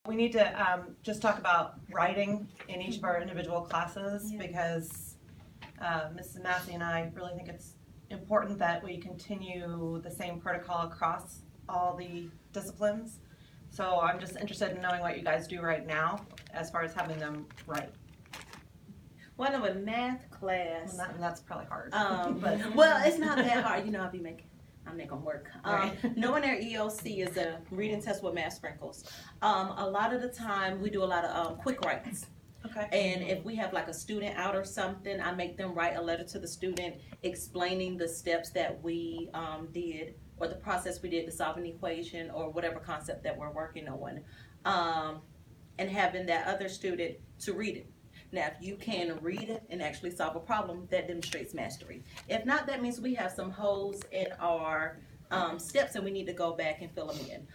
We need to just talk about writing in each of our individual classes because Mrs. Massey and I really think it's important that we continue the same protocol across all the disciplines. So I'm just interested in knowing what you guys do right now as far as having them write. One of a math class. And that's probably hard. But well, it's not that hard. You know, I'm not gonna work. Right. Knowing their EOC is a reading test with math sprinkles. A lot of the time we do a lot of quick writes. Okay. And if we have like a student out or something, I make them write a letter to the student explaining the steps that we did or the process we did to solve an equation or whatever concept that we're working on, and having that other student to read it. Now, if you can read it and actually solve a problem, that demonstrates mastery. If not, that means we have some holes in our steps and we need to go back and fill them in.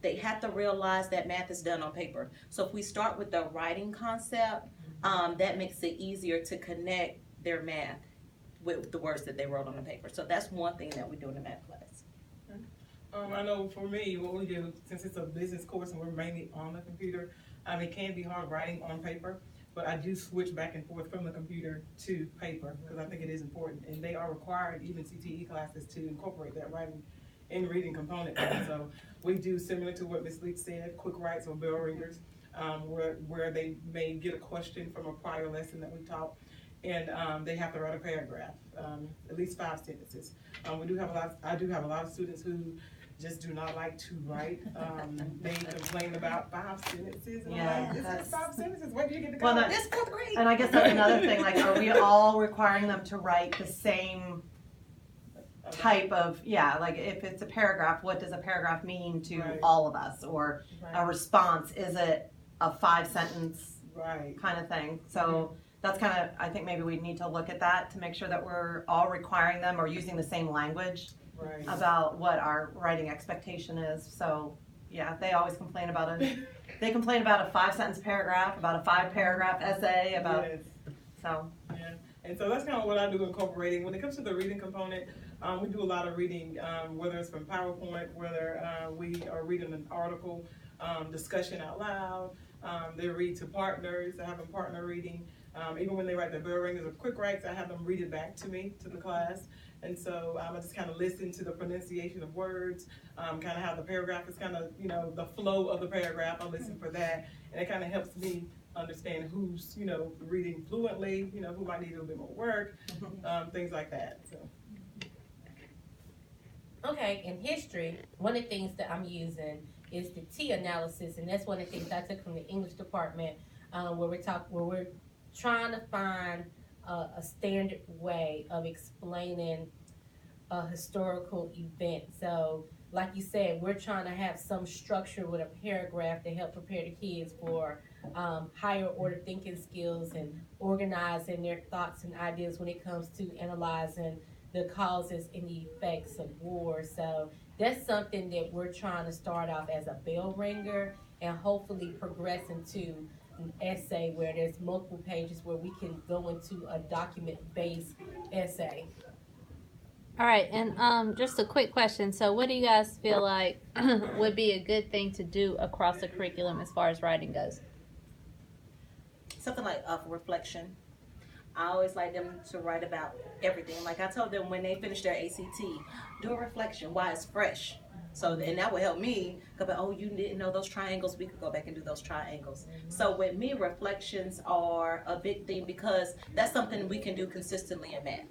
They have to realize that math is done on paper. So if we start with the writing concept, that makes it easier to connect their math with the words that they wrote on the paper. So that's one thing that we do in the math class. I know for me, what we do, since it's a business course and we're mainly on the computer, it can be hard writing on paper. But I do switch back and forth from the computer to paper because I think it is important. And they are required, even CTE classes, to incorporate that writing and reading component. So we do similar to what Ms. Leach said, quick writes or bell ringers, where they may get a question from a prior lesson that we taught. And they have to write a paragraph, at least 5 sentences. I do have a lot of students who just do not like to write. They complain about 5 sentences. And Yeah, I'm like, this is 5 sentences. Where do you get to go? Well, That's 4th grade. And I guess that's another thing, like, are we all requiring them to write the same type of, like if it's a paragraph, what does a paragraph mean to all of us? Or a response, is it a 5-sentence kind of thing? So that's kind of, I think maybe we need to look at that to make sure that we're all requiring them or using the same language about what our writing expectation is. So yeah, they always complain about they complain about a 5-sentence paragraph, about a 5-paragraph essay, about, so. Yeah, and so that's kind of what I do incorporating. When it comes to the reading component, we do a lot of reading, whether it's from PowerPoint, whether we are reading an article, discussion out loud. They read to partners, I have them partner reading. Even when they write the bell ringers or quick writes, I have them read it back to me, to the class. And so I just kind of listen to the pronunciation of words, kind of how the paragraph is kind of, the flow of the paragraph. I listen for that. And it kind of helps me understand who's, reading fluently, who might need a little bit more work, things like that. So. Okay, in history, one of the things that I'm using is the T analysis, and that's one of the things I took from the English department, where we're trying to find a standard way of explaining a historical event. So, like you said, we're trying to have some structure with a paragraph to help prepare the kids for higher order thinking skills and organizing their thoughts and ideas when it comes to analyzing the causes and the effects of war. So that's something that we're trying to start off as a bell ringer and hopefully progress into an essay where there's multiple pages where we can go into a document-based essay. All right, and just a quick question. So what do you guys feel like would be a good thing to do across the curriculum as far as writing goes? Something like reflection. I always like them to write about everything. Like I told them when they finish their ACT, do a reflection while it's fresh. So, and that would help me go back, oh, you didn't know those triangles, we could go back and do those triangles. So with me, reflections are a big thing because that's something we can do consistently in math.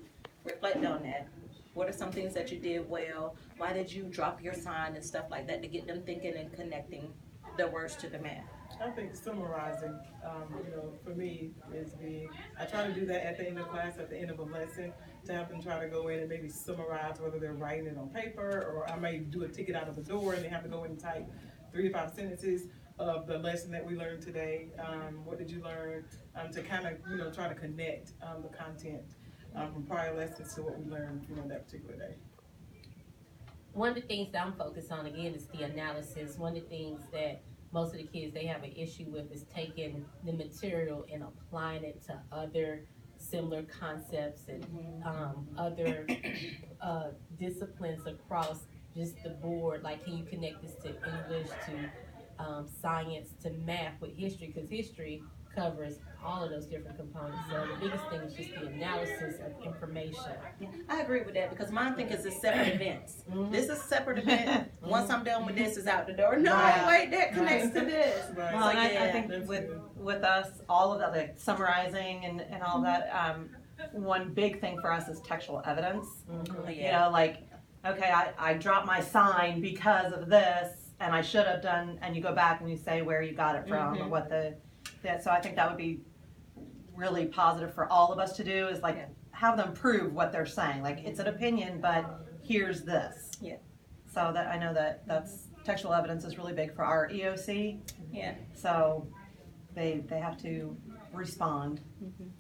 Reflect on that. What are some things that you did well? Why did you drop your sign and stuff like that to get them thinking and connecting the words to the math? I think summarizing, for me is big. I try to do that at the end of class, at the end of a lesson, to have them try to go in and maybe summarize whether they're writing it on paper, or I may do a ticket out of the door and they have to go in and type 3 to 5 sentences of the lesson that we learned today. What did you learn? To kind of, try to connect the content from prior lessons to what we learned, that particular day. One of the things that I'm focused on, again, is the analysis. One of the things that most of the kids, they have an issue with is taking the material and applying it to other similar concepts and other disciplines across just the board. Like, can you connect this to English, to science to math with history, because history covers all of those different components. So the biggest thing is just the analysis of information. I agree with that because mine think it's separate events. Mhm. This is a separate event. Once I'm done with this, is out the door. No, Right. wait, that connects to this. Right. Well, and I yeah, think that's with, good. with us, all of that, like summarizing and all that, one big thing for us is textual evidence. Mhm. You know, like, okay, I dropped my sign because of this, and I should have done, and you go back and you say where you got it from, or Mhm. what so I think that would be really positive for all of us to do, is like, Yeah. have them prove what they're saying, like, it's an opinion, but here's this. Yeah. So that, I know that's, textual evidence is really big for our EOC, Yeah. so they have to respond. Mhm.